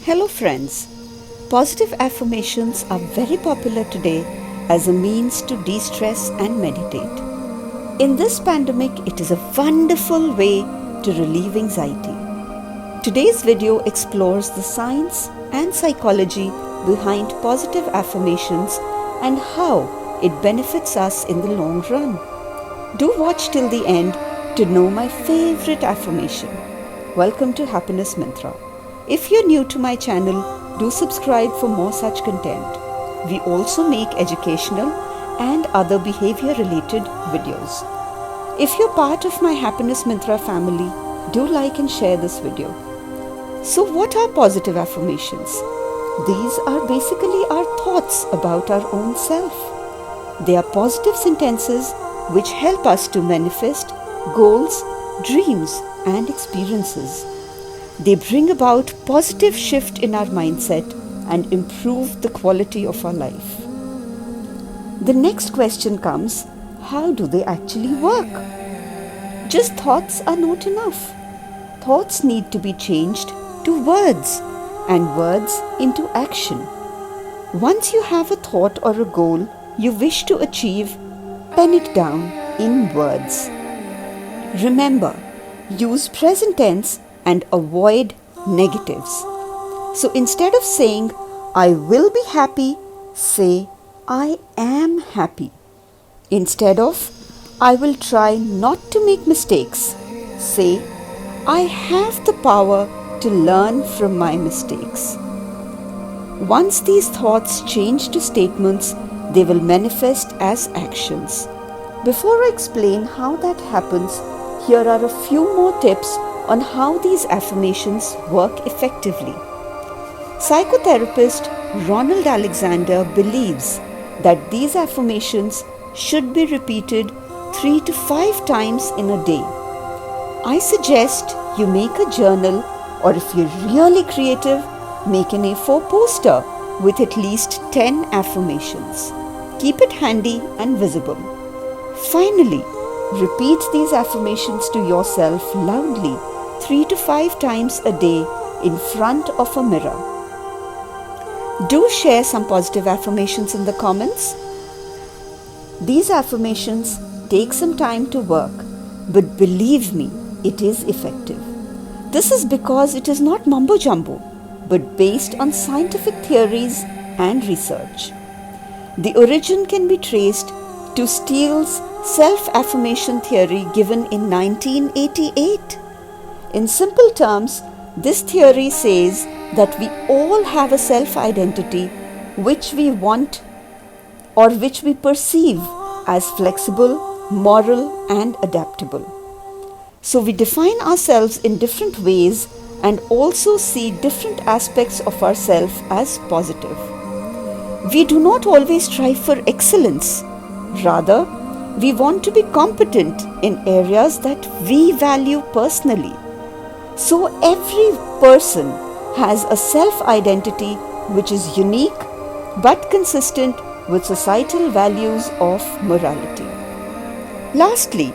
Hello friends. Positive affirmations are very popular today as a means to de-stress and meditate. In this pandemic, it is a wonderful way to relieve anxiety. Today's video explores the science and psychology behind positive affirmations and how it benefits us in the long run. Do watch till the end to know my favorite affirmation. Welcome to Happiness Mantra. If you're new to my channel, do subscribe for more such content. We also make educational and other behavior related videos. If you're part of my Happiness Mantra family, do like and share this video. So what are positive affirmations? These are basically our thoughts about our own self. They are positive sentences which help us to manifest goals, dreams and experiences. They bring about positive shift in our mindset and improve the quality of our life. The next question comes, how do they actually work? Just thoughts are not enough. Thoughts need to be changed to words and words into action. Once you have a thought or a goal you wish to achieve, pen it down in words. Remember, use present tense and avoid negatives. So instead of saying, I will be happy, say, I am happy. Instead of, I will try not to make mistakes, say, I have the power to learn from my mistakes. Once these thoughts change to statements, they will manifest as actions. Before I explain how that happens, here are a few more tips on how these affirmations work effectively. Psychotherapist Ronald Alexander believes that these affirmations should be repeated 3 to 5 times in a day. I suggest you make a journal, or if you're really creative, make an A4 poster with at least 10 affirmations. Keep it handy and visible. Finally, repeat these affirmations to yourself loudly 3 to 5 times a day in front of a mirror. Do share some positive affirmations in the comments. These affirmations take some time to work, but believe me, it is effective. This is because it is not mumbo jumbo, but based on scientific theories and research. The origin can be traced to Steele's self-affirmation theory given in 1988. In simple terms, this theory says that we all have a self-identity which we want or which we perceive as flexible, moral and adaptable. So we define ourselves in different ways and also see different aspects of ourselves as positive. We do not always strive for excellence. Rather, we want to be competent in areas that we value personally. So every person has a self-identity which is unique but consistent with societal values of morality. Lastly,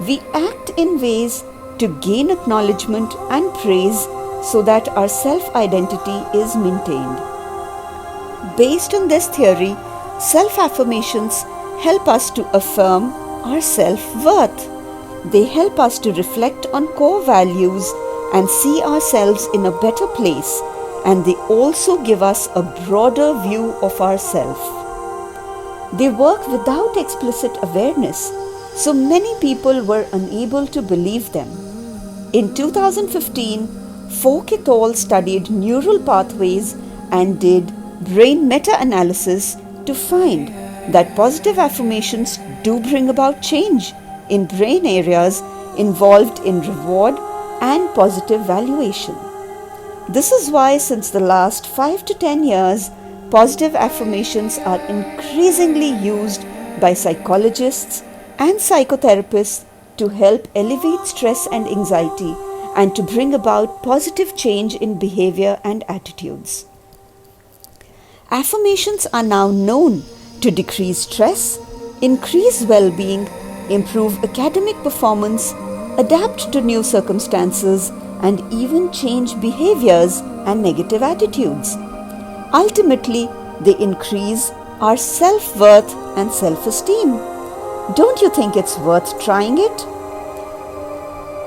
we act in ways to gain acknowledgement and praise so that our self-identity is maintained. Based on this theory, self-affirmations help us to affirm our self-worth. They help us to reflect on core values and see ourselves in a better place, and they also give us a broader view of ourselves. They work without explicit awareness, so many people were unable to believe them. In 2015, Folk et al. Studied neural pathways and did brain meta-analysis to find that positive affirmations do bring about change in brain areas involved in reward and positive valuation. This is why since the last 5 to 10 years, positive affirmations are increasingly used by psychologists and psychotherapists to help elevate stress and anxiety and to bring about positive change in behavior and attitudes. Affirmations are now known to decrease stress, increase well-being, improve academic performance, adapt to new circumstances, and even change behaviors and negative attitudes. Ultimately, they increase our self-worth and self-esteem. Don't you think it's worth trying it?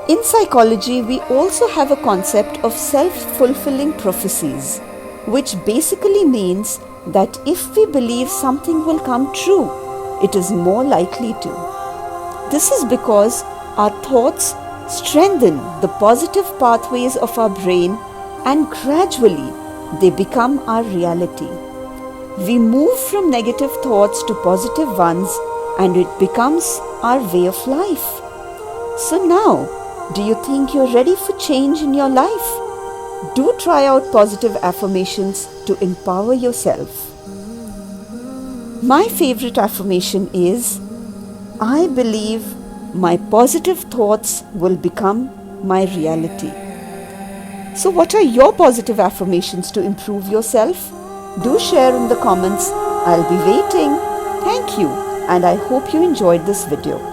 In psychology, we also have a concept of self-fulfilling prophecies, which basically means that if we believe something will come true, it is more likely to. This is because our thoughts strengthen the positive pathways of our brain and gradually they become our reality. We move from negative thoughts to positive ones and it becomes our way of life. So now, do you think you're ready for change in your life? Do try out positive affirmations to empower yourself. My favorite affirmation is, I believe my positive thoughts will become my reality. So what are your positive affirmations to improve yourself? Do share in the comments. I'll be waiting. Thank you, and I hope you enjoyed this video.